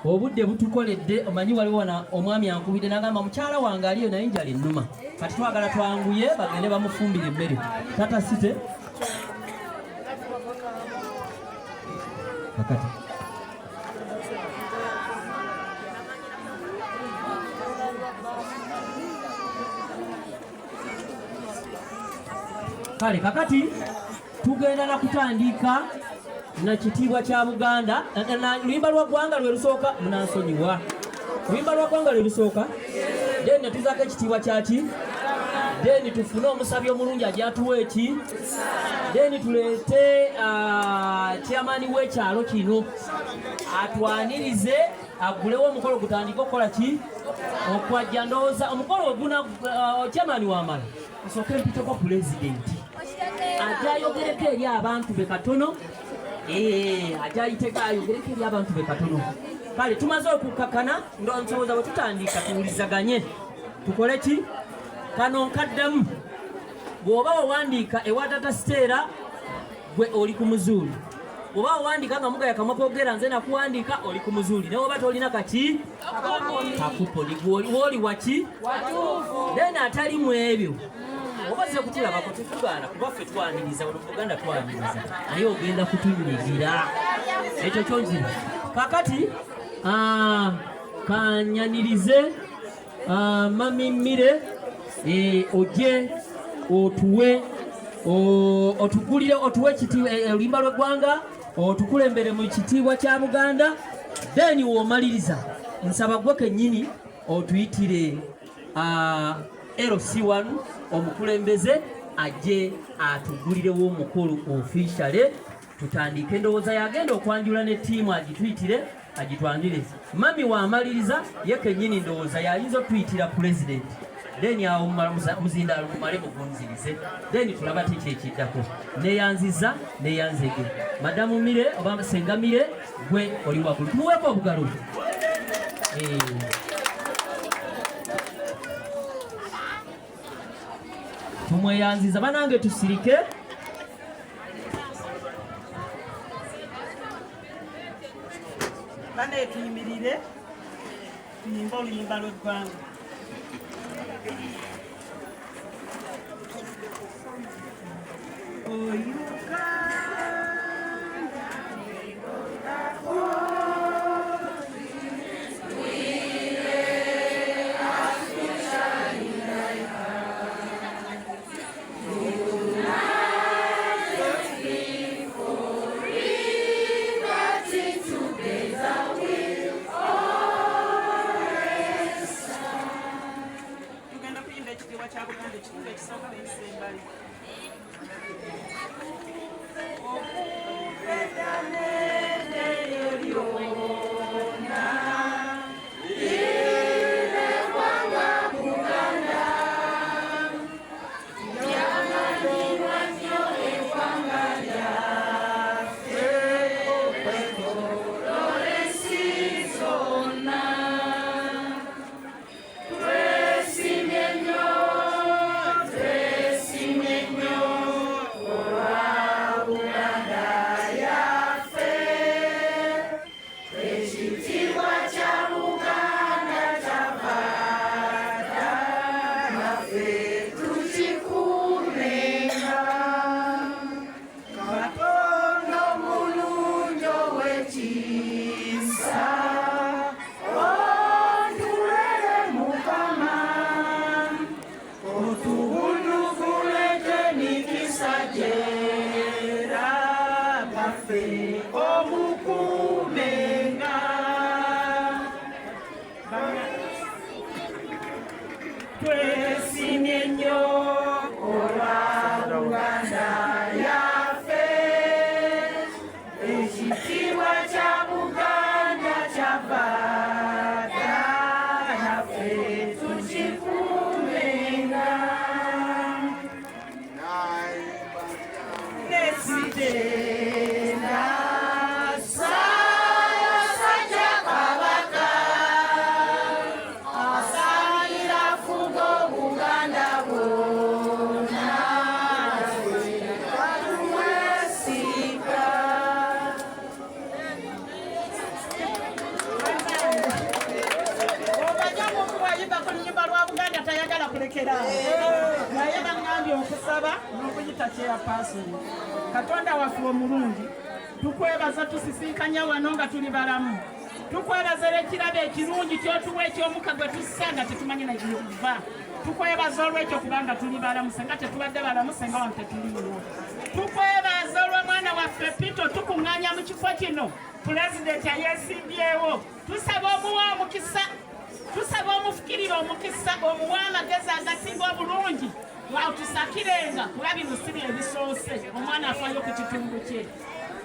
obudde butukoledde omanyi waliwo wana omwami ankubidde n'agamba mukyala wange aliyo naye njala ennuma kati twagala twanguye bagende bamufumbire emmere tata site kakati kale kakati tugenda na kutandika na kitiibwa kya Buganda na luyimba lwa ggwanga lwe lusooka munansonyiwa luyimba lwa ggwanga lwe lusooka then ne tuzaako ekitiibwa kyaki then tufune omusabi omulungi ajatuwa eki then tuleete chairman w'ekyalo kino atwanirize agulewo omukolo gutandike okukola ki okwajja ndowooza omukolo oguna chairman wamala nsooke mpiteko pulezidenti ajayogereko eri abantu be katono ajayitega ayogereko eri abantu be katono kale tumaze okukakana ndowooza bwe tutandika tuwulizaganye tukole ki kano nkaddamu bw'oba wawandiika ewa tata Stella gwe oli ku muzuuli bw'oba wawandiika nga mugaya kamwa koogera nze nakuwandiika oli ku muzuuli naye oba tolina kaki kakupoli gw'oli waki then atali mu ebyo obaze kutulabako tetugaana kuba ffe twaniriza wano Buganda twaniriza naye ogenda kutunyigira ekyo kyonzira kakati kanyanirize mamimire oje otuwe otugulire otuwe oluyimba lw'eggwanga otukulembere mu kitiibwa kya Buganda then womaliriza nsaba gwe kennyini otuyitire LC1 omukulembeze ajje atugulirewo omukulu officially tutandike endowooza yagenda okwanjula ne ttiimu agituyitire agitwanjire mami wamaliriza ye kennyini ndowooza yayinza otuyitira president then awo muzindaalo mumale mugunzirize then tulaba tiki ekiddako neyanziza neyanzege madamu mire oba senga mire gwe oli waggulu tumuweeko obugalo tumweyanziza banange tusirike bane tuyimirire tuyimba oluyimba lw'eggwanga tulekera naye bangambye okusaba n'okuyita kyeyapasoni. Katonda waffe omulungi tukwebaza tusisinkanya wano nga tuli balamu. Tukwebaza ekirabo ekirungi kyotuwa ekyomuka gwe tussa nga tetumanyi nagiva. Tukwebaza olw'ekyo kubanga tuli balamu senga tetubadde balamu senga wano tetuliwo. Tukwebaza olw'omwana waffe Pito tukuŋŋaanya mu kifo kino pulezidenti ayeesimbyewo. Tusaba omuwa omukisa, tusaba omufukirira omukisa, omuwa amagezi agasinga obulungi watusakirenga kuba bino si bye bisoose omwana afaayo ku kitundu kye.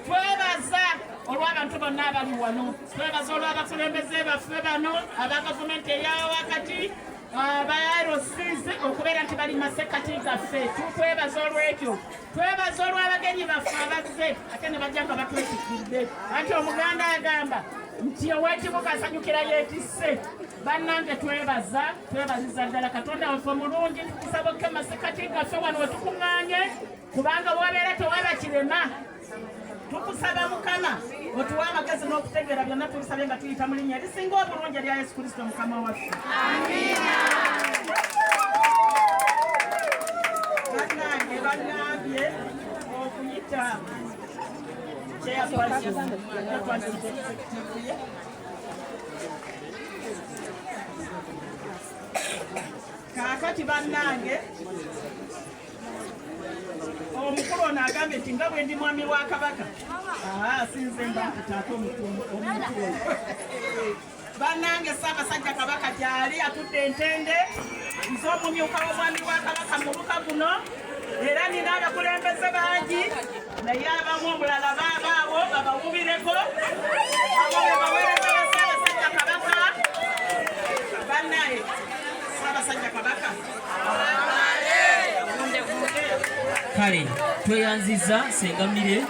Twebaza olw'abantu bonna abali wano, twebaza olw'abakulembeze baffe bano aba gavumenti eya wakati aba RCs okubeera nti bali masekati gaffe. Tukwebaza olw'ekyo. Twebaza olw'abagenyi baffe abazze ate ne bajja nga batwetikidde anti omuganda agamba nti oweekitiibwa asanyukira yeetisse. Bannange twebaziza ddala Katonda waffe omulungi. Tukusaba okke masekati gaffe wano we tukuŋŋaanye kubanga bw'abeera tewaba kirema. Tukusaba Mukama otuwa amagezi n'okutegeera byonna tubisabe nga tuyita mu linnya erisinga obulungi erya Yesu Kristo Mukama waffe. Amiina. Bannange bannambye okuyita kyeyapasoni. Kaakati bannange omukulu ono agambye nti nga bwe ndi mwami wa Kabaka sinze mba nkitaate omuntu ono. Bannange Ssaabasajja Kabaka gyali atudde entende nze omumyuka w'omwami wa Kabaka mu luka guno era nina abakulembeze bangi naye abamu omulala baabaawo babawubireko abo be baweereza ba Ssaabasajja Kabaka. Bannaye Ssaabasajja Kabaka kale tweyanziza sengamire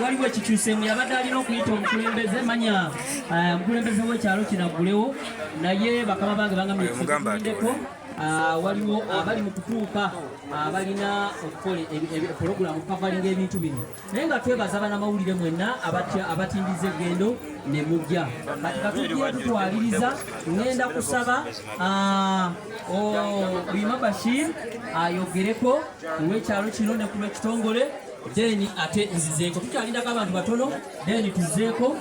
waliwo ekikyuseemu yabadde alina okuyita omukulembeze manya omukulembeze w'ekyalo kinaggulewo naye bakama bange bangambye ekisindeko waliwo abali mu kutuuka balina okukola pologulamu kavalinga ebintu bino naye nga twebaza bannamawulire mwenna abatindiza eggendo ne mujja kati katujjire tutwaliriza ŋŋenda kusaba Luyima Bashir ayogereko olw'ekyalo kino ne ku lw'ekitongole deni ate nzizeeko tukyalindako abantu batono deni tuzeeko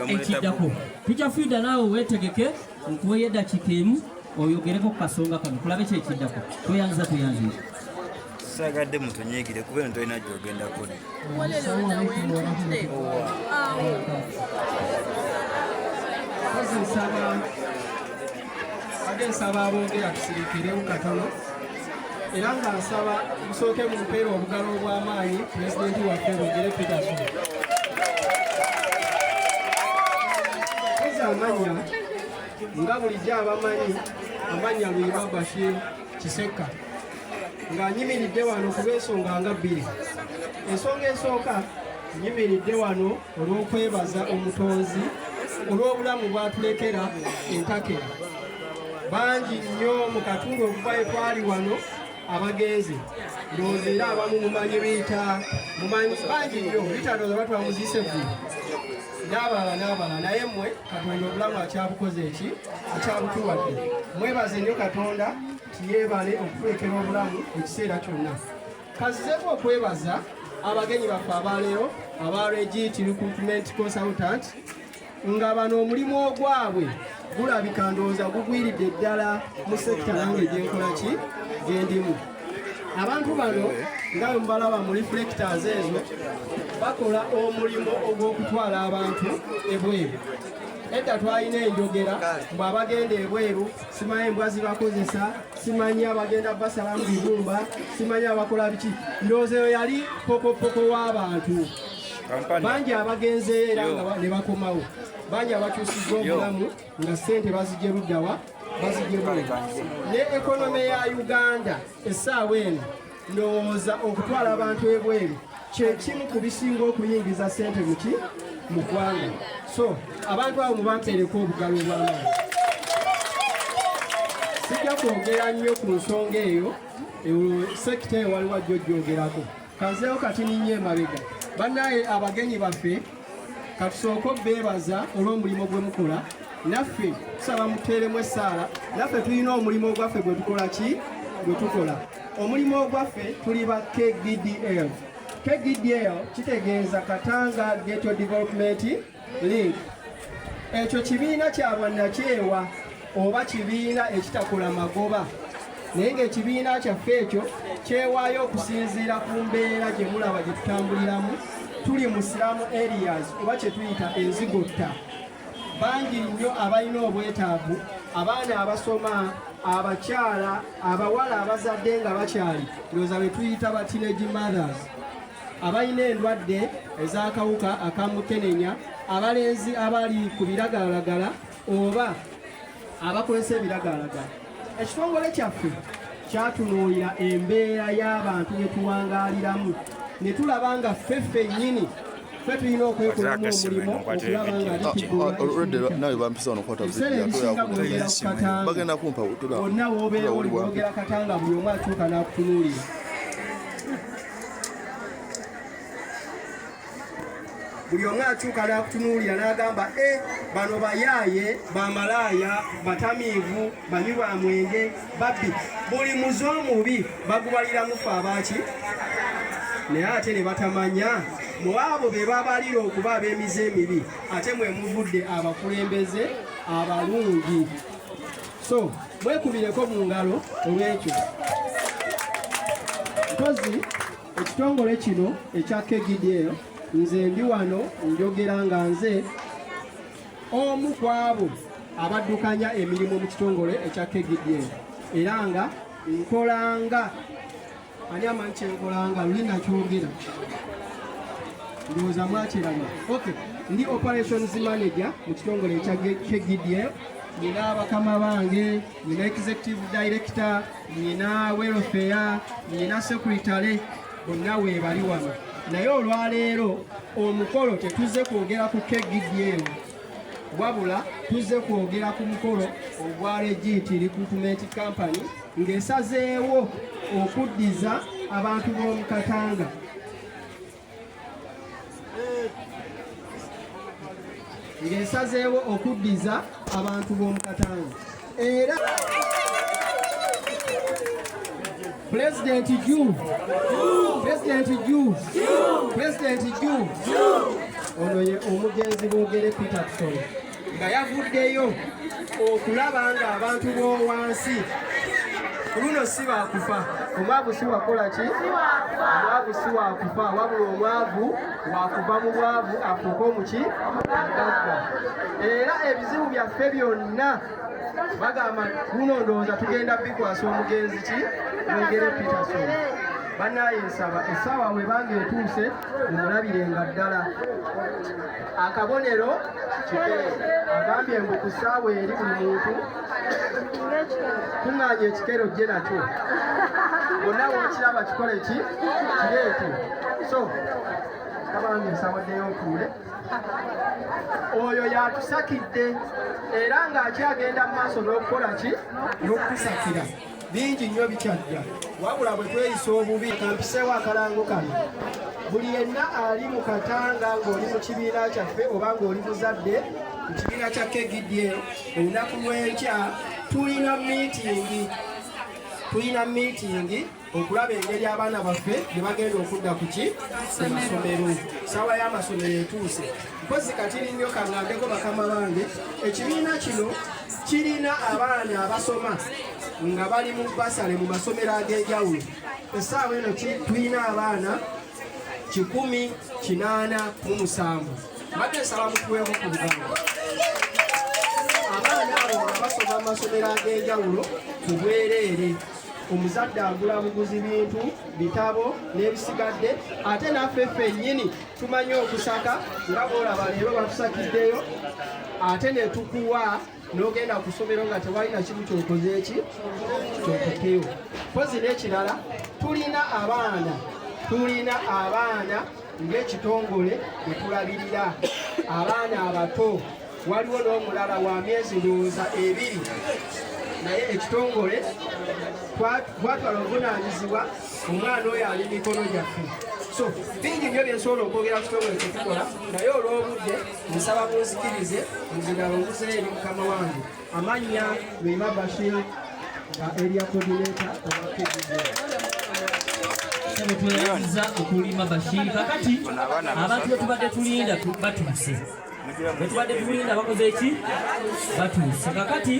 ekiddako tukyafuyida naawe weetegeke nkuweyo eddakiika emu oyogereko ku kasonga kano tulabe kyekiddako tweyanziza tweyanziza saagadde mutonyeegire kuba eno tolina gyogendako. Nsaba aboogera tusirikirewo katono era nga nsaba busooke mu mpeera obugalo obw'amaanyi pulezidenti waffe Lugere Peterson. Koza amanya nga bulijjo abamanyi amanya Luyima Bashir Kisekka ng'anyimiridde wano ku lw'ensonga nga bbiri. Ensonga esooka nyimiridde wano olw'okwebaza omutonzi olw'obulamu bw'atulekera entakera. Bangi nnyo mu katundu okuva etwali wano abagenzi ndowooza era abamu mumanyi biyita bangi nnyo bitandooza batwamuziise eggulu n'abalala naye mmwe Katonda obulamu akyabukoze eki akyabutuwadde. Mwebaze nnyo Katonda tiyeebale okutulekera obulamu ekiseera kyonna. Kazizeeko okwebaza abagenyi baffe abaleero aba Regit Recruitment Consultant nga bano omulimu ogwabwe gulabika ndowooza gugwiridde ddala mu sekita nange gyenkola ki gyendimu. Abantu bano nga bwe mubalaba mu reflectors ezo bakola omulimu ogw'okutwala abantu ebweru. Edda twalina enjogera mbw abagenda ebweru simanyi embwa zibakozesa, simanyi abagenda basalamu bibumba, simanyi abakola biki. Ndowooza eyo yali pokopoko w'abantu. Bangi abagenze era nga ne bakomawo. Bangi abakyusizza obulamu nga ssente bazijje luddawa bazijje bweru. Ne ekonomi ya Uganda essaawa eno ndowooza okutwala abantu ebweru kye kimu ku bisinga okuyingiza ssente mu ggwanga. So abantu abo mubampeereko obugalo obw'amaanyi. Sijja kwogera nnyo ku nsonga eyo sekita eyo waliwo ajja ogyogerako. Kanzeewo kati ninnyo emabega. Bannaye abagenyi baffe katusooke beebaza olw'omulimu gwe mukola naffe tusaba muteeremu essaala naffe tulina omulimu gwaffe gwe tukola ki gwe tukola omulimu ogwaffe tuli ba KGDL. KGDL kitegeeza Katanga Ghetto Development Link. Ekyo kibiina kya bwannakyewa oba kibiina ekitakola magoba naye ng'ekibiina kyaffe ekyo kyewaayo okusinziira ku mbeera gye mulaba gye tutambuliramu tuli mu Slum areas oba kye tuyita enzigotta. Bangi nnyo abalina obwetaavu, abaana abasoma, abakyala, abawala abazadde nga bakyali ndowooza be tuyita ba teenage mothers, abalina endwadde ez'akawuka akamukenenya, abalenzi abali ku biragalalagala oba abakozesa ebiragalalagala. Ekitongole kyaffe kyatunuulira embeera y'abantu be tuwangaaliramu ne tulaba nga ffe ffennyini ffe tulina okwekolamu omulimu okulaba nga ekiseera ebisinga bwogera ku Katanga onna w'obeera oli bwogera Katanga buli omu atuuka n'akutunuulira. Buli omu atuuka n'akutunuulira n'agamba bano bayaaye, bamalaaya, batamiivu, banywi ba mwenge, babbi. Buli muze omubi bagubaliramu ffe abaaki naye ate ne batamanya mu abo be babalira okuba ab'emize emibi ate mwe muvudde abakulembeze abalungi. So mwekubireko mu ngalo olw'ekyo. Mpozi ekitongole kino ekya KGDL nze ndi wano njogera nga nze omu ku abo abaddukanya emirimu mu kitongole ekya KGDL era nga nkolanga ani amanyi kyenkolanga luli nakyogera ndowooza mwakiranya. Okay, ndi operations manager mu kitongole ekya KGDL. Nina abakama bange, nina executive director, nina welfare, nina secretary, bonna weebali wano. Naye olwaleero omukolo tetuzze kwogera ku KGDL wabula tuzze kwogera ku mukolo ogwa Legit Recruitment Company ng'esazeewo okuddiza abantu b'omu Katanga. Ng'esazeewo okuddiza abantu b'omu Katanga. Era President Ju ono ye omugenzi boogere Peterson nga yavuddeyo okulaba nga abantu b'owansi luno si bakufa. Omwavu si wakola ki? Omwavu si wakufa wabula omwavu wakuva mu bwavu afuuka omuki agagga. Era ebizibu byaffe byonna bagamba luno ndowooza tugenda bikwasa omugenzi ki boogere Peterson. Bannaye nsaba essaawa we banga etuuse mumulabirenga ddala. Akabonero kikere agambye ngu ku ssaawa eri buli muntu kuŋŋaanya ekikero gye nakyo bonna wookiraba kikole ki kireete. So kabange nsawaddeyo ntuule. Oyo yatusakidde era ng'akyagenda mu maaso n'okukola ki n'okutusakira. Bingi nnyo bikyajja wabula bwe tweyisa obubi kampiseewo akalango kano. Buli yenna ali mu Katanga ng'oli mu kibiina kyaffe oba ng'oli muzadde mu kibiina kya KGDL olunaku lw'enkya tulina miitingi okulaba engeri abaana baffe gye bagenda okudda ku ki ku masomero. Ssaawa y'amasomero etuuse. Mpozi katiri nnyo kaŋŋambeko bakama bange ekibiina kino kirina abaana abasoma nga bali mu basale mu masomero ag'enjawulo. Essaawa eno tulina abaana 187. Mbadde nsaba mutuweeko ku buganda. Abaana abo nga basoma mu masomero ag'enjawulo ku bwereere. Omuzadde agula buguzi bintu, bitabo n'ebisigadde ate naffe ffennyini tumanyi okusaka nga bw'olaba leero batusakiddeyo ate ne tukuwa n'ogenda ku ssomero nga tewalina kimu kyokoze eki kyokokewo. Mpozi n'ekirala tulina abaana ng'ekitongole bwe tulabirira abaana abato. Waliwo n'omulala wa myezi ndowooza 2 naye ekitongole twatwala obuvunaanyizibwa omwana oyo ali mikono gyaffe so bingi nnyo byensobola okwogera ku kitongole kyetukola naye olw'obudde nsaba munzikirize nzigala onguze eri mukama wange amannya Luyima Bashir nga area coordinator tweyanziza okulima Bashir kakati abantu betubadde tulinda batuuse betubadde tulinda bakoze eki batuuse kakati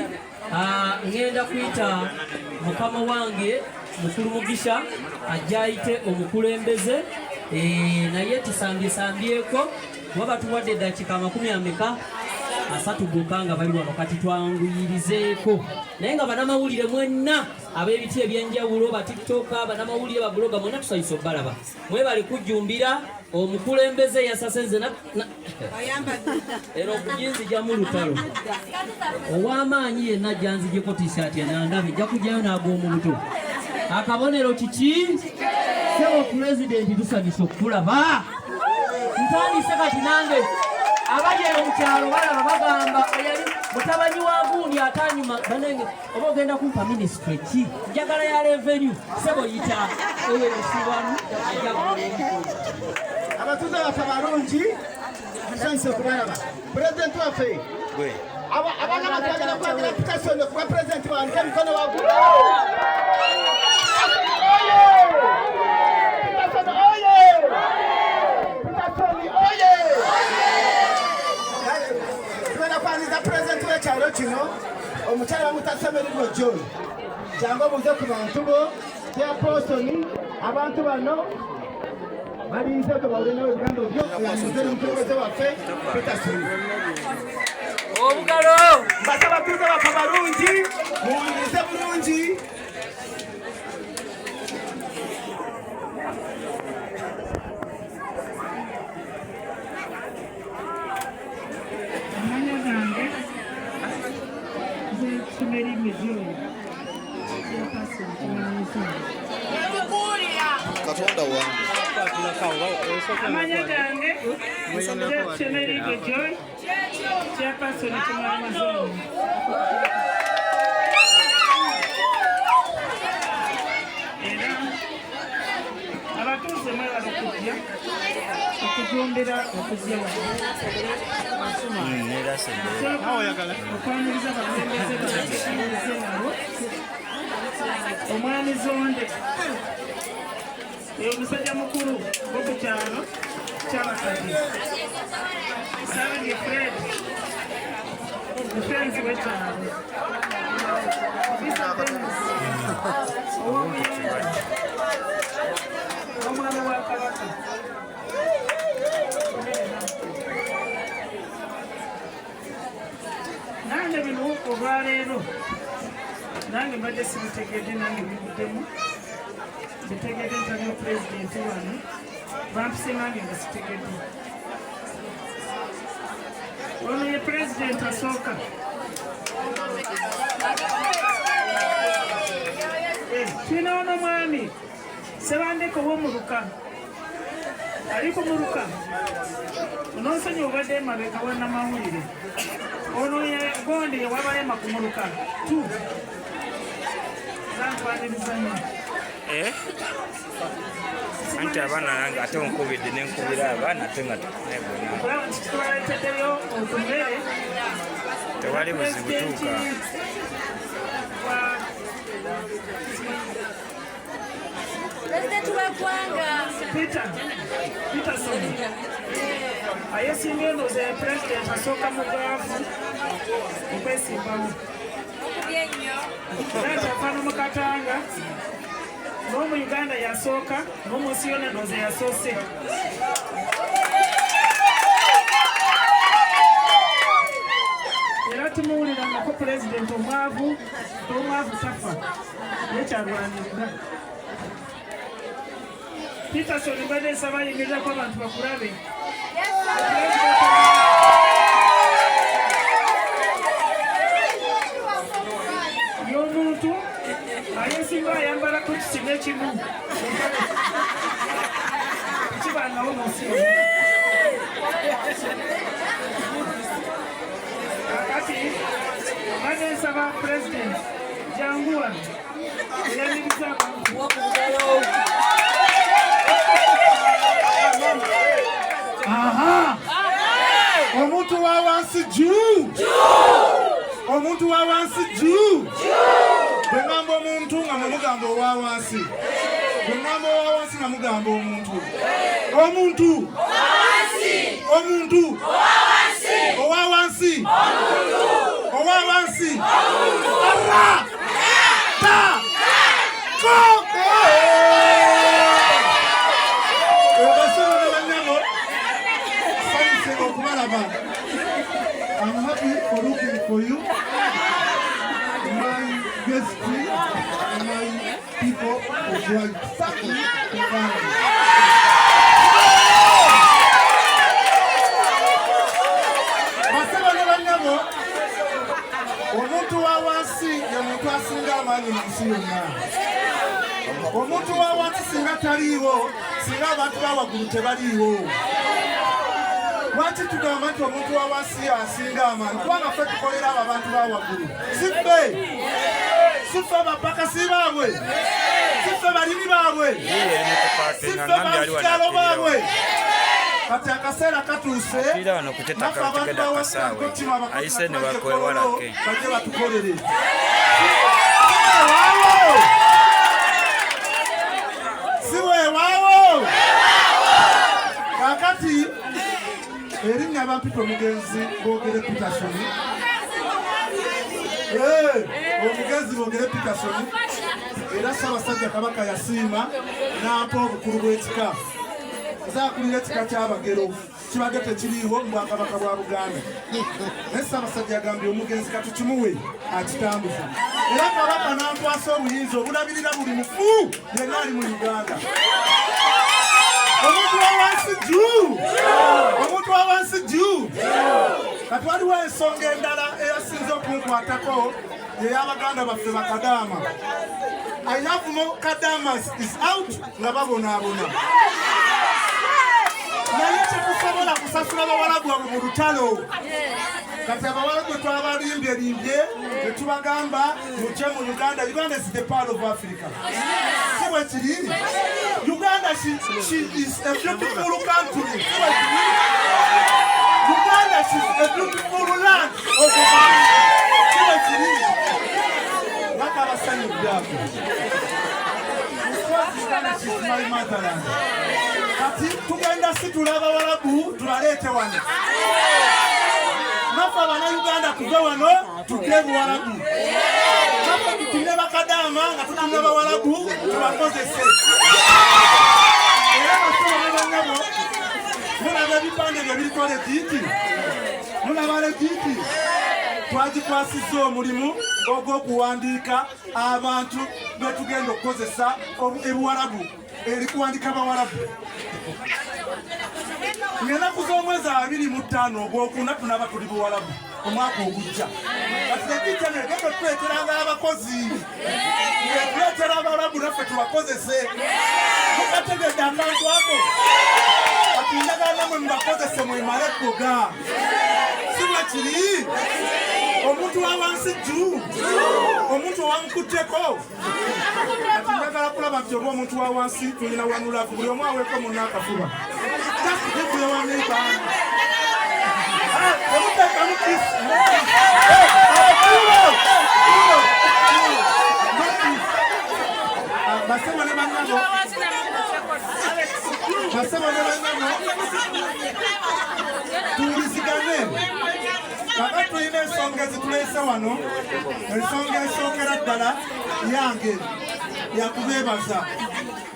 ngenda kuyita mukama wange mukulu Mugisha ajja ayite omukulembeze naye tusambyesambyeko kuba batuwadde eddakiika 30 gokka nga bali wano kati twanguyirizeeko naye nga bannamawulire mwenna ab'ebiti ebyenjawulo ba tiktoka bannamawulire babuloga mwenna tusanyusa obbalaba mwebale kujjumbira omukulembeze yasasenze era okujinzi jamu lutalo ow'amaanyi yenna janzijeko tishaati enandabe nja kujjayo n'ag'omuntu akabonero kiki sebo pulezidenti tusanyusa okulaba ntandise kati nange abali eno mu kyalo balaba bagamba eyali mutabanyi wa gundi atanyuma banenge oba ogenda kumpa minisitule ki njagala ya revenue sebo yita ewebisibanu abatuuze baffe abalungi tusanyuse okubalaba pulezidenti waffe abaana batwagala kwagira pitasono kuba pulezidenti wange emikono waggulu pulezidenti w'ekyalo kino omukyala bamutasemerirwa John jangu obuuze ku bantu bo chairpersoni abantu bano balinze gwe bawulenawo ebigambo byo oyanyize n'omukulembeze waffe Peterson obugalo mbasaba tuuze baffe balungi muwulirize bulungi Katonda wange amanya gange Chemerige Joy chairperson Kimwani Zone era abatuuze mwebala okujja okujumbira okujja okwaniriza abakulembeze bakikize nabo omwami Zonde omusajja mukulu gwokukyalo kyabakadde Sawenge Fred mufenzi w'ekyalo omwami wa Kabaka nange bino olwaleero nange mbadde sibitegedde nange bibuddemu bitegedde ntaliyo pulezidenti wano bampise nange nga sitegedde ono ye pulezidenti asooka tulina ono mwami Sebandeko w'omuluka ali ku muluka ononsonyi obadde emabeka wannamawulire ono ye Gondi yewabalema ku muluka zantwaniriza nnyo anti abaana nange ate onkubidde nenkubira abaana ate nga tubaleeteddeyo otumere tewali buzibu tuuka Pulezidenti w'eggwanga Peterson ayesimbye ono ze pulezidenti asooka mu gaavu okwesimbamu era kyafaana mu Katanga n'omu Uganda yasooka n'omu nsi yonna noze yasoose era tumuwulirangako pulezidenti omwavu tafa naye kyalwanirira Peterson mbadde nsaba ayimirirako abantu bakulabe y'omuntu ayesinga ayambalako kisime kimu kibangawo munsi kakati mbadde nsaba pulezidenti jangu wano eyaniriza abantu Aha! Omuntu wa wansi juu! Omuntu wa wansi juu! Bwe ngamba omuntu nga mugamba owa wansi. Bwe ngamba owa wansi nga mugamba omuntu. Omuntu! Omuntu! Owa wansi! Owa wansi! Arra! Ta! Ko! I'm happy for looking for you, my guests, and my people of joy. Thank you for coming. Omuntu wa wansi ye muntu asinga amaanyi mu nsi yonna. Omuntu wa wansi singa taliiwo, singa abantu bawaggulu tebaliiwo. Lwaki tugamba nti omuntu wa wansi asinga amaanyi? Kubanga ffe tukolera abo abantu bawaggulu. Si ffe bapakasi baabwe, si ffe balimi baabwe, si ffe bakyalo baabwe. Kati akaseera katuuse nafe abantu bawasinga ayise ne bakwewalake bajje batukolere. Si weewaawo! Kaakati erinnya bampita omugenzi boogere Peterson. Omugenzi boogere Peterson era Ssaabasajja Kabaka yasiima n'ampa obukulu bw'ekika. Nzaakulira ekika ky'Abagero kibadde tekiriiwo mu Bwakabaka bwa Buganda. Naye Ssaabasajja yagambye omugenzi katukimuwe akitambuza. Era Kabaka n'ankwasa obuyinza obulabirira buli mufu yenna ali mu Uganda. Omuntu wa wansi juu! Omuntu wa wansi juu! Kati waliwo ensonga endala eyasinze okunkwatako ey'Abaganda baffe Bakadaama. I have more Kadamas is out nga babonaabona. Naye tetusobola kusasula bawalabu abo mu lutalo. Kati abawalabu twabalimbye ne tubagamba muje mu Uganda. Uganda is the part of Africa. Si bwe kiri? Uganda she is a beautiful country. Uganda is a beautiful land of Africa. Si bwe kiri? Bakabasanya ebyako. Uganda is my motherland. Kati tugenda situla abawalabu tubaleete wano. Naffe Abannayuganda tuve wano tuge Buwalabu. Naffe tutumye Bakadaama nga tutumye Bawalabu tubakozese. Era basolo ne banyabo mulaba ebipande bye biriko legiiti. Mulaba legiiti. Twagikwasizza omulimu ogw'okuwandiika abantu be tugenda okukozesa ebuwalabu eri kuwandiika Bawalabu. Ng'ennaku z'omwezi 25 ogwokuna tunaba tuli Buwalabu omwaka ogujja. Kati legiiti negenda tuleeteranga abakozi. Tuleetera Abawalabu naffe tubakozese. Mukategedde akantu ako. Kati njagala namwe mubakozese mwemale ekkoga. Si bwe kiri? Omuntu wa wansi juu! Omuntu owamukutteko. Kati njagala kulaba nti oba omuntu wa wansi tulina wanulavu buli omu aweeko munna akafuba. Just give your one neighbor. Temuteekamu kiisi. Basebo ne bannabo. Tuwulizigane. Kaka tulina ensonga ezituleese wano. Ensonga esookera ddala yange yakubeebaza.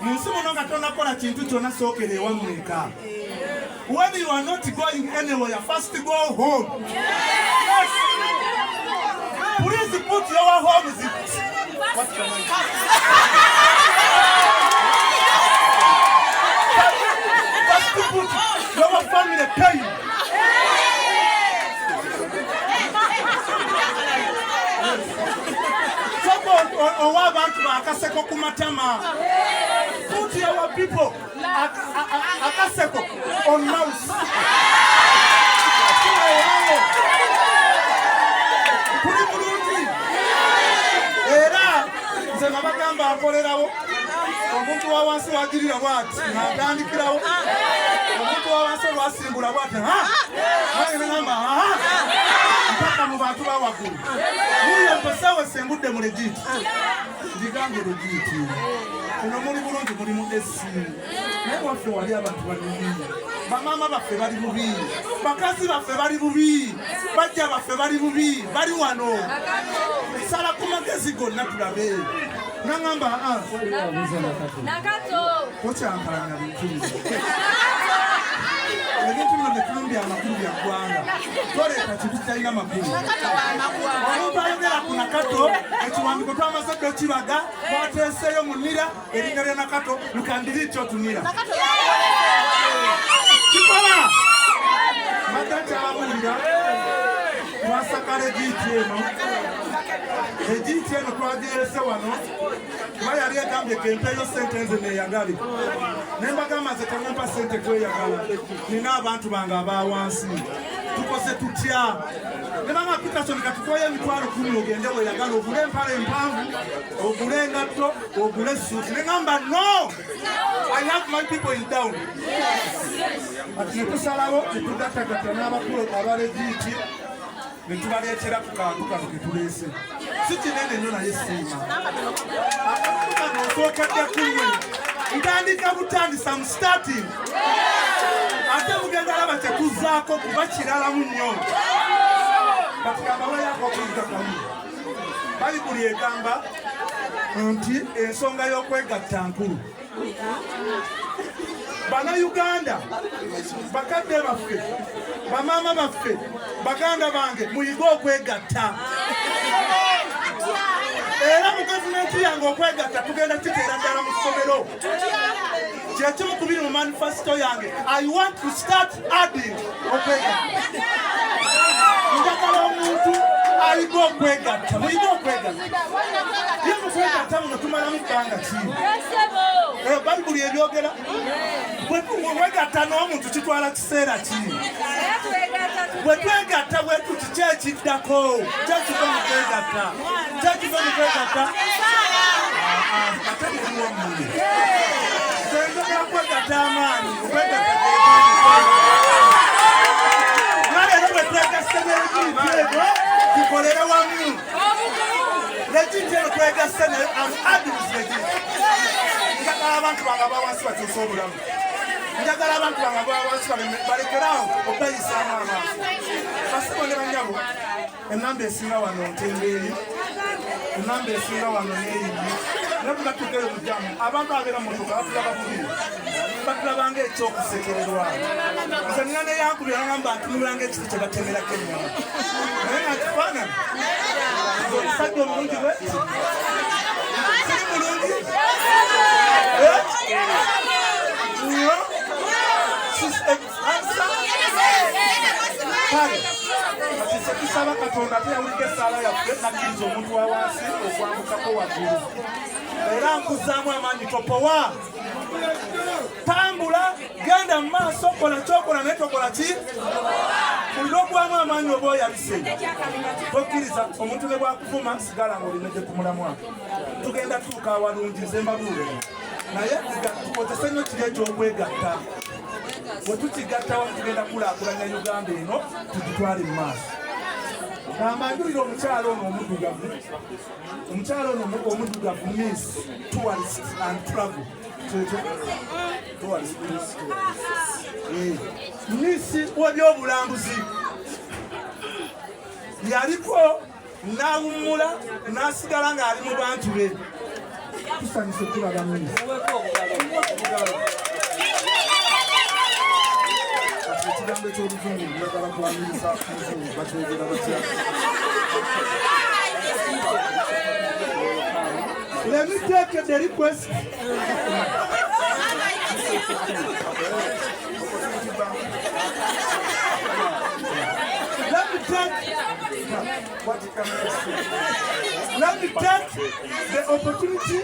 Mu nsi muno nga tonakola kintu kyonna sookera ewammwe eka. When you are not going anywhere, first go home. Yes. Please put your homes in. What can I do? First put your family pain. Owabantu bakaseko kumatama. Put your people akaseko on mouse. Kuli bulungi. Era nze nabagamba akolerawo. Omuntu wa wansi wagirira bwati n'atandikirawo. Omuntu wawansi olwasimbula bw'ati nange nengamba mpaka mu bantu bawagulu muyo mposawe sembudde mu legiti ndigambe legiti eno muli bulungi mulimu esimu naye waffe wali abantu bali bubi bamaama baffe bali bubi bakazi baffe bali bubi bajja baffe bali bubi bali wano sala ku magezi gonna tulabe nangamba okyampalanya bintu ebintu bino netulumbya amakulu bya ggwanga toleeta kintu kitalina makulu omuntu ayogera ku Nakato ekiwandiko twamaze dde kibaga twateeseeyo mu nnira erinnya lya Nakato lukandiri kyotunira kikola madde kyabawulira twasakala egiiti eno twagireese wano kuba yali egambye kempeeyo sente nze neeyagale ne mbagamba ze temumpa sente tweyagala nina abantu bange abawansi tukoze tutya ne banga Peterson katukoye emitwalo 10 ogende weeyagala ogule empala empanvu ogule engatto ogule suuti ne ngamba no I have my people in town ati netusalawo netugatagata n'abakulu abalegiiti netubaleetera ku kantu kano ketuleese si kinene nnyo naye siima akantu kano osookedde kumwe ntandika butandisa mu starting ate mugenda laba tekuzzaako kuba kiralamu nnyo kati kababayako okuyita kamu bayibuli egamba nti ensonga y'okwegatta nkulu Bannayuganda bakadde baffe bamaama baffe baganda bange muyige okwegatta era mu gavumenti yange okwegatta tugenda kiteera ddala mu ssomero kyekimu ku biri mu manifesito yange I want to start adding okwegatta njagala omuntu ayiga okwegatta muyige okwegatta ye mu kwegatta muno tumalamu bbanga ki bayibuli ebyogera bwegatta n'omuntu kitwala kiseera ki bwe twegatta bwe tuti kyekiddako kyekiva mu kwegatta kyekiva mu kwegatta ate muliwo muli twenjogera kwegatta amaanyi okwegatta naleero bwe twegasse n'egiiti ego tukolere wamu legiiti eno twegasse nayo adulus legiiti njagala abantu bange abawansi bakyusa obulamu njagala abantu bange abawansi balekerawo okweyisaamu amaaso basibo ne banyabo enamba esinga wano ntendeeri enamba esinga wano neeyimbi nebugatugeyo mujamu abantu abeera mumotoka batulaba bubi batulabanga ekyokusekererwa nze nina neyankubira nagamba ntunulanga ekiti kye batemerako ennyama naye nga kifaanana omusajja omulungi bwe siri mulungi tusaba Katonda teyawulika essaala yaffe nakkiriza omuntu wa wansi okwambukako waggulu era nkuzaamu amaanyi topowa tambula genda mu maaso kola kyokola naye tokola ki kulira okwamu amaanyi oba oyabise tokkiriza omuntu ne bwakuvuma sigala ng'olimedde ku mulamwa tugenda tuuka awalungize mbabuule naye tukozese nnyo kiri ekyokwegatta bwe tukigatta wamu tugenda kulaakulanya Uganda eno tugitwale mu maaso nambanjulira omukyalo ono omuddugavu omukyalo ono omuddugavu Miss Tourist and Travel Miss w'ebyobulambuzi yaliko n'awummula n'asigala ng'ali mu bantu be tusanyuse tulaba Miss ekigambo eky'oluzungu njagala kwamiriza muzungu bakyogera batya Let me take the request. Let me take the opportunity.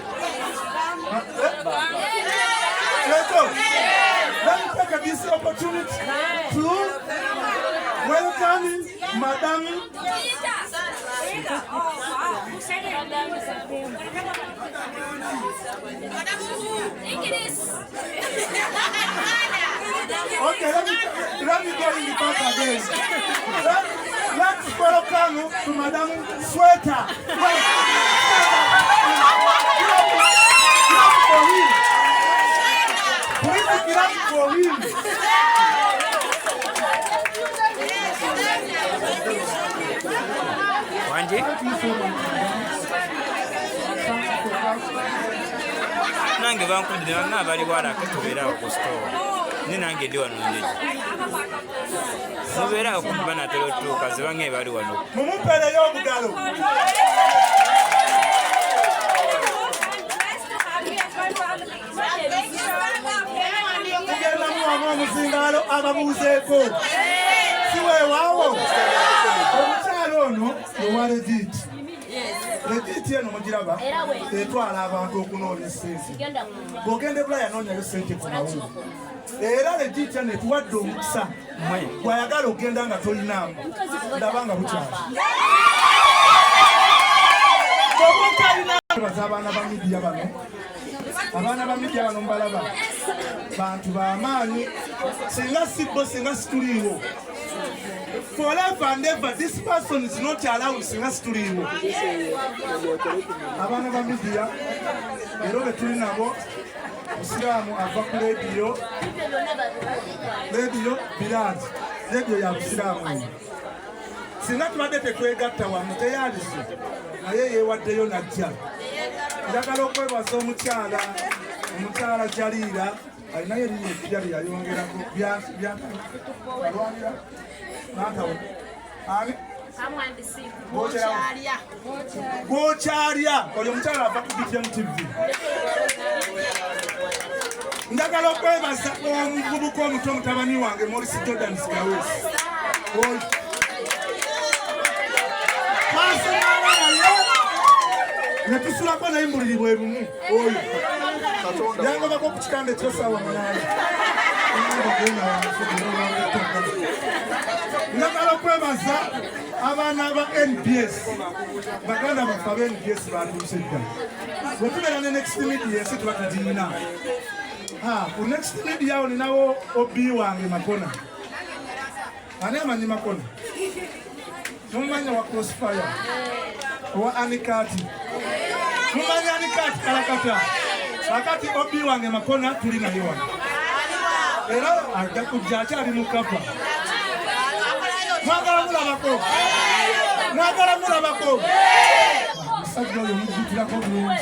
Let me take this opportunity to welcome Madam Okay, let me go in the back again. Let's welcome to Madam Sweater. Clap for him. Please clap for him. Wanji? Nange bankundira n'abali wala kutubeera ku store. Ni nange ndi wano ndi. Mubeera okumba natera otuuka zibange bali wano. Mumupeereyo obugalo. Tugenda muwamu omuzingaalo ababuuzeeko. Si weewaawo. Omukyalo ono owa Legit. Legit eno mugiraba etwala abantu okunoonya ssente. Bw'ogenda ebula yanoonyayo ssente ku mawumu. Era Legit eno etuwadde omukisa bw'ayagala ogenda nga tolinaamu ndaba nga bukyali. Baza abaana ba midiya bano. Abaana ba midiya bano mbalaba bantu b'amaanyi. Singa sibbo singa situliiwo. Forever and ever, this person is not allowed singa situliiwo. Abaana ba midiya era be tuli nabo Musiraamu ava ku rediyo Biraadi, rediyo ya Busiraamu. Singa tubadde tetwegatta wamu teyalise naye yeewaddeyo najja. Njagala okwebaza omukyala Jaliira alinayo eriyo epya lye yayongerako byalwanira n'atawo ani Gwokyalya oyo omukyala ava ku BTN TV. Njagala okwebaza omuvubuka omuto mutabani wange Morris Jordan Sikawesi. Netusulako naye mbuliri bwe bumu oyo yangobako ku kitanda ekyosaawa 8. Njagala okwebaza abaana ba NBS baganda baffe aba NBS batuuse dda. Bwe tubeera ne next media ensi tuba tugiina. Ku next media awo ninawo obi wange Makona. Ani amanyi Makona? Mumanya wa Crossfire owa Anikati. Mumanya Anikati Kalakata. Kakati obi wange Makona tuli naye wano. Era ajja kujja akyali mu kapa. Mwagala mulabako. Musajja oyo mujjukirako bulungi.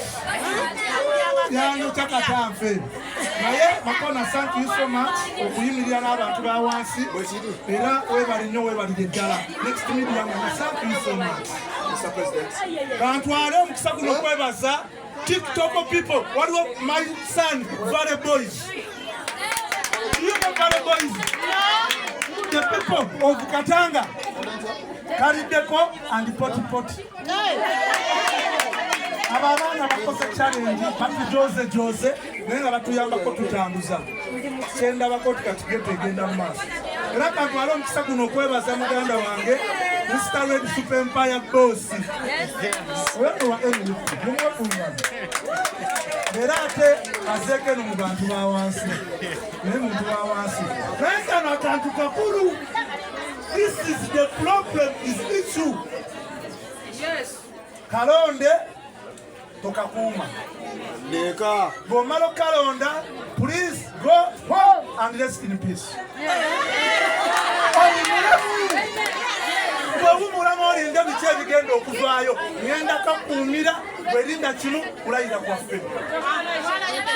Yanyuta katanfe. Naye Makona, thank you so much okuyimirira n'abantu ba wansi. Era webali nnyo webalire ddala. Next media nga thank you so much. Mr. President. Bantwale omukisa guno okwebaza TikTok people. Waliwo my son Valley Boys. You know Valley Boys? The people of Katanga. Karideko and Poti. Abaana bakoze challenge bati Jose naye nga batuyambako tutambuza. Kyendabako tukatugete egenda mu maaso. Era kantwala omukisa guno okwebaza muganda wange Mr. Red Super Empire Boss. Wewe wa enu mumwe kunyana. Era ate azeeke no mu bantu ba wansi. Naye muntu wa wansi. Naye kano akantu kakulu. This is the problem, is issue. Yes. Kalonde tokakuuma. Leka. Bw'omala kalonda, please go home and rest in peace. Bw'owumulamu olinda biki ebigenda okuvaayo, ngenda kakuumira bwerinda kino kulayira kwaffe.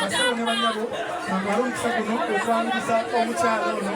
Basebo ne bannyabo, bangala omukisa guno okwaniriza omukyala ono.